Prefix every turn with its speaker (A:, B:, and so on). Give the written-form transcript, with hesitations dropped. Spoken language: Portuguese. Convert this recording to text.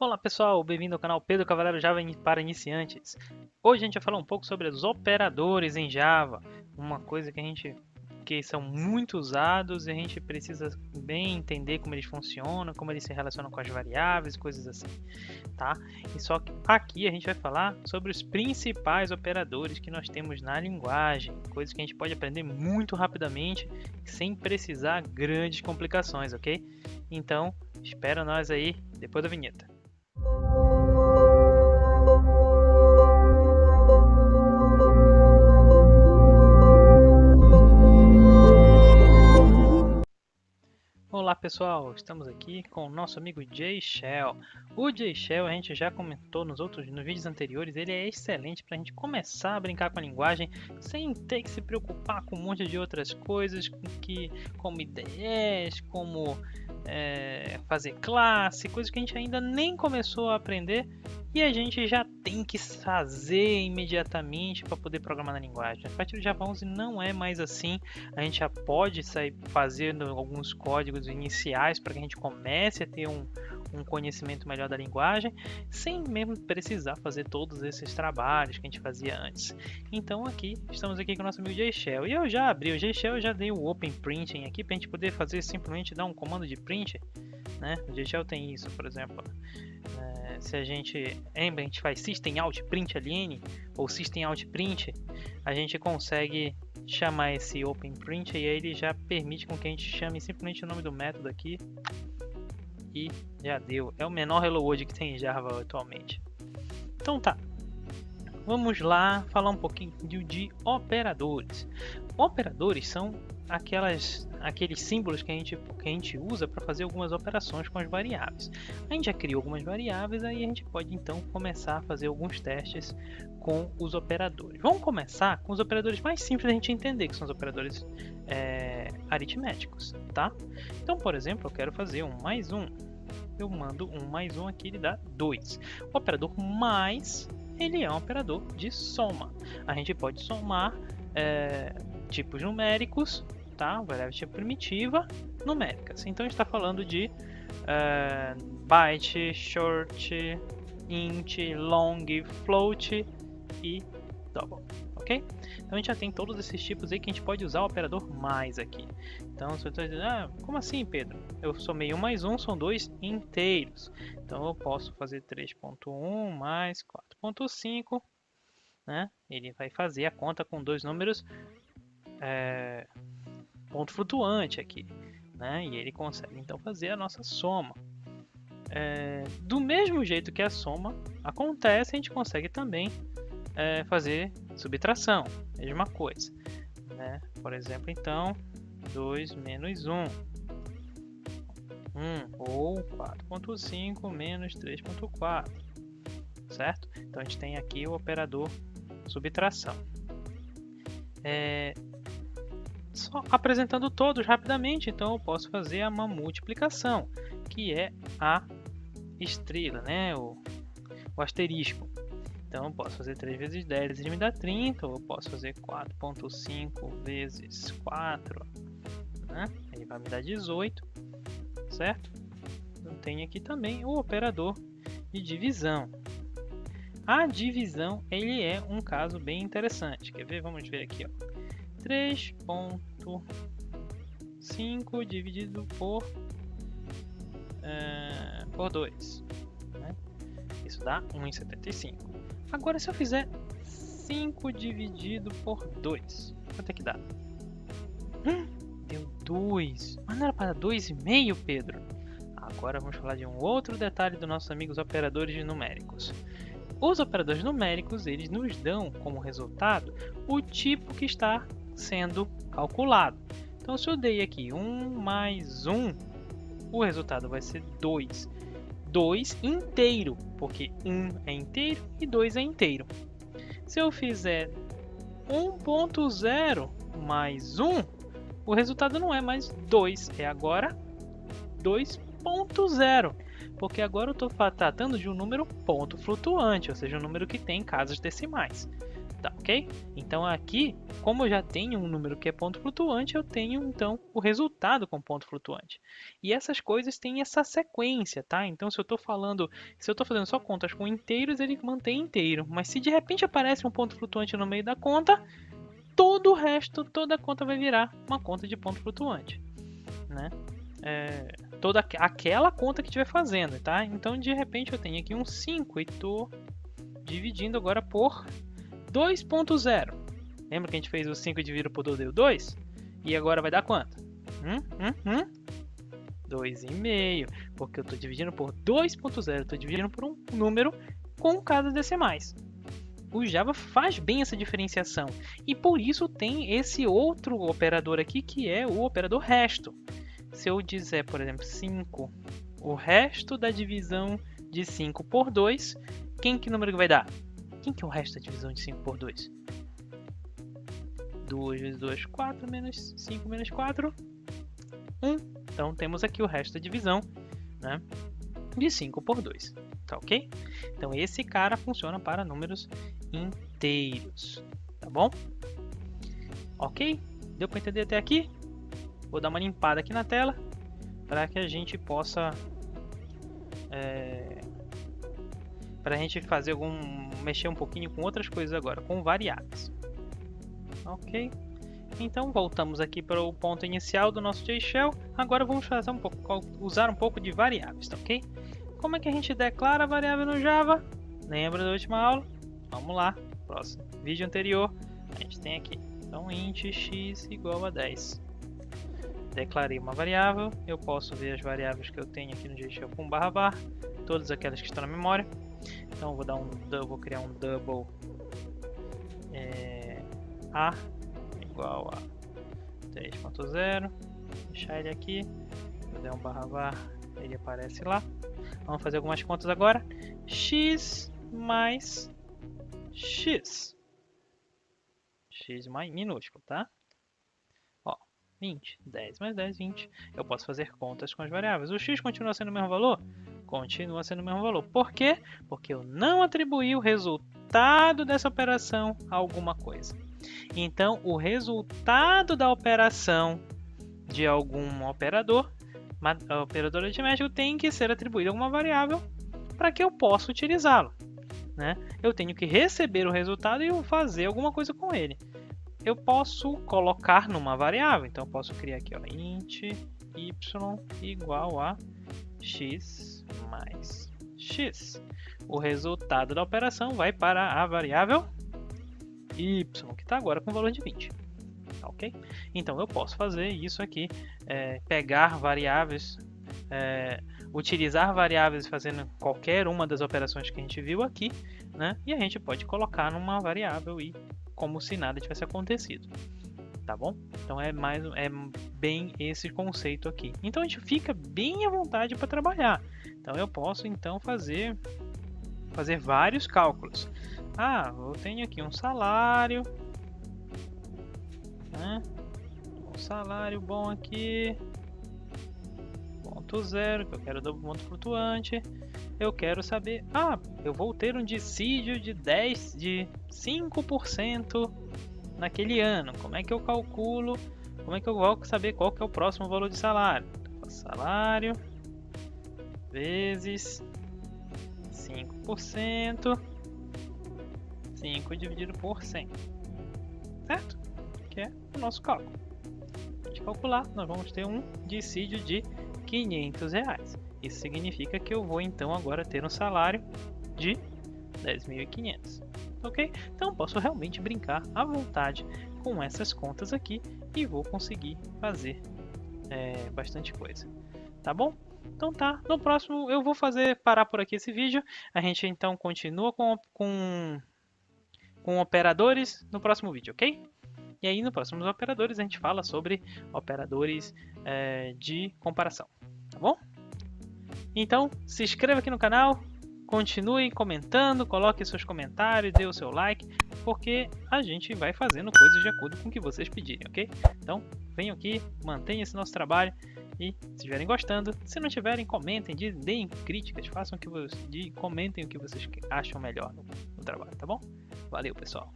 A: Olá pessoal, bem-vindo ao canal Pedro Cavaleiro Java para iniciantes. Hoje a gente vai falar um pouco sobre os operadores em Java, uma coisa que são muito usados e a gente precisa bem entender como eles funcionam, como eles se relacionam com as variáveis, coisas assim, tá? E só que aqui a gente vai falar sobre os principais operadores que nós temos na linguagem, coisas que a gente pode aprender muito rapidamente sem precisar grandes complicações, ok? Então, espera nós aí depois da vinheta. Olá pessoal, estamos aqui com o nosso amigo J-Shell. O J-Shell a gente já comentou nos vídeos anteriores, ele é excelente para a gente começar a brincar com a linguagem sem ter que se preocupar com um monte de outras coisas, como IDEs, como fazer classe, coisas que a gente ainda nem começou a aprender e a gente já tem que fazer imediatamente para poder programar na linguagem. A partir do Java 11 não é mais assim, a gente já pode sair fazendo alguns códigos iniciais para que a gente comece a ter um conhecimento melhor da linguagem, sem mesmo precisar fazer todos esses trabalhos que a gente fazia antes. Então estamos aqui com o nosso amigo J-Shell, e eu já abri o J-Shell, já dei o Open Printing aqui para a gente poder fazer simplesmente dar um comando de print, né? O J-Shell tem isso, por exemplo. Se a gente lembra, a gente faz system out print ln ou system out print, a gente consegue chamar esse open print e aí ele já permite com que a gente chame simplesmente o nome do método aqui e já deu. É o menor hello world que tem em Java atualmente. Então tá, vamos lá falar um pouquinho de operadores. Operadores são aqueles símbolos que a gente usa para fazer algumas operações com as variáveis. A gente já criou algumas variáveis, aí a gente pode então começar a fazer alguns testes com os operadores. Vamos começar com os operadores mais simples da gente entender, que são os operadores aritméticos, tá? Então, por exemplo, eu quero fazer um mais um. Eu mando um mais um aqui, ele dá 2. O operador mais, ele é um operador de soma. A gente pode somar tipos numéricos, tá? Variável tipo primitiva, numéricas. Então a gente está falando de byte, short, int, long, float e double, ok? Então a gente já tem todos esses tipos aí que a gente pode usar o operador mais aqui. Então se eu estou dizendo, como assim, Pedro? Eu somei 1 mais 1, são 2 inteiros. Então eu posso fazer 3.1 mais 4.5, né? Ele vai fazer a conta com dois números ponto flutuante aqui, né? E ele consegue então fazer a nossa soma. Do mesmo jeito que a soma acontece, a gente consegue também fazer subtração, mesma coisa, né? Por exemplo, então 2 menos 1, 1 ou 4.5 menos 3.4, certo? Então a gente tem aqui o operador subtração. Só apresentando todos rapidamente, então eu posso fazer uma multiplicação, que é a estrela, né? o asterisco. Então eu posso fazer 3 vezes 10, ele me dá 30, ou eu posso fazer 4.5 vezes 4, né? Ele vai me dar 18, certo? Eu tenho aqui também o operador de divisão. A divisão, ele é um caso bem interessante. Quer ver? Vamos ver aqui, ó. 3.5 dividido por 2, né? Isso dá 1,75. Agora, se eu fizer 5 dividido por 2, quanto é que dá? Deu 2. Mas não era para 2,5, Pedro? Agora vamos falar de um outro detalhe dos nossos amigos operadores numéricos. Os operadores numéricos, eles nos dão como resultado o tipo que está sendo calculado. Então, se eu dei aqui 1 mais 1, o resultado vai ser 2. 2 inteiro, porque 1 é inteiro e 2 é inteiro. Se eu fizer 1.0 mais 1, o resultado não é mais 2, é agora 2.0. Porque agora eu estou tratando de um número ponto flutuante, ou seja, um número que tem casas decimais. Tá, ok? Então aqui, como eu já tenho um número que é ponto flutuante, eu tenho então o resultado com ponto flutuante. E essas coisas têm essa sequência, tá? Então se eu estou fazendo só contas com inteiros, ele mantém inteiro. Mas se de repente aparece um ponto flutuante no meio da conta, todo o resto, toda a conta vai virar uma conta de ponto flutuante, né? Toda aquela conta que estiver fazendo, tá? Então de repente eu tenho aqui um 5 e estou dividindo agora por 2.0. Lembra que a gente fez o 5 dividido por 2 deu 2? E agora vai dar quanto? 2,5. Porque eu estou dividindo por 2.0. Estou dividindo por um número com casas decimais. O Java faz bem essa diferenciação. E por isso tem esse outro operador aqui, que é o operador resto. Se eu dizer, por exemplo, 5, o resto da divisão de 5 por 2, que número que vai dar? Quem que é o resto da divisão de 5 por 2? 2 vezes 2, 4, menos 5 menos 4, 1. Então temos aqui o resto da divisão, né, de 5 por 2. Tá ok? Então esse cara funciona para números inteiros. Tá bom? Ok? Deu para entender até aqui? Vou dar uma limpada aqui na tela para que a gente possa mexer um pouquinho com outras coisas agora, com variáveis. Ok? Então voltamos aqui para o ponto inicial do nosso JShell. Agora vamos usar um pouco de variáveis, tá ok? Como é que a gente declara a variável no Java? Lembra da última aula? Vamos lá, próximo vídeo anterior, a gente tem aqui, então int x igual a 10. Declarei uma variável, eu posso ver as variáveis que eu tenho aqui no JShell com /var, todas aquelas que estão na memória. Então vou criar um double a igual a 3.0, deixar ele aqui, vou dar um /var, ele aparece lá. Vamos fazer algumas contas agora. X mais x. X mais minúsculo, tá? Ó, 20. 10 mais 10, 20. Eu posso fazer contas com as variáveis. O x continua sendo o mesmo valor? Continua sendo o mesmo valor. Por quê? Porque eu não atribuí o resultado dessa operação a alguma coisa. Então, o resultado da operação de algum operador aritmético tem que ser atribuído a alguma variável para que eu possa utilizá-lo, né? Eu tenho que receber o resultado e fazer alguma coisa com ele. Eu posso colocar numa variável, então eu posso criar aqui, ó, int y igual a x mais x. O resultado da operação vai para a variável y, que está agora com o valor de 20. Ok? Então eu posso fazer isso aqui, pegar variáveis, utilizar variáveis fazendo qualquer uma das operações que a gente viu aqui, né? E a gente pode colocar numa variável e como se nada tivesse acontecido, tá bom? Então é bem esse conceito aqui. Então a gente fica bem à vontade para trabalhar. Então eu posso então fazer vários cálculos. Eu tenho aqui um salário, né? Um salário bom aqui, ponto 0, que eu quero dobro ponto flutuante. Eu quero saber, eu vou ter um dissídio de 5% naquele ano. Como é que eu calculo? Como é que eu vou saber qual que é o próximo valor de salário? Salário vezes 5%, 5 dividido por 100, certo? Que é o nosso cálculo. A gente calcular, nós vamos ter um dissídio de R$500. Isso significa que eu vou então agora ter um salário de 10.500. Ok? Então posso realmente brincar à vontade com essas contas aqui e vou conseguir fazer bastante coisa. Tá bom? Então tá, no próximo eu vou parar por aqui esse vídeo. A gente então continua com operadores no próximo vídeo, ok? E aí no próximo operadores a gente fala sobre operadores de comparação, tá bom? Então se inscreva aqui no canal, continue comentando, coloque seus comentários, dê o seu like, porque a gente vai fazendo coisas de acordo com o que vocês pedirem, ok? Então venham aqui, mantenham esse nosso trabalho e se estiverem gostando, se não tiverem, comentem, deem críticas, comentem o que vocês acham melhor no trabalho, tá bom? Valeu, pessoal!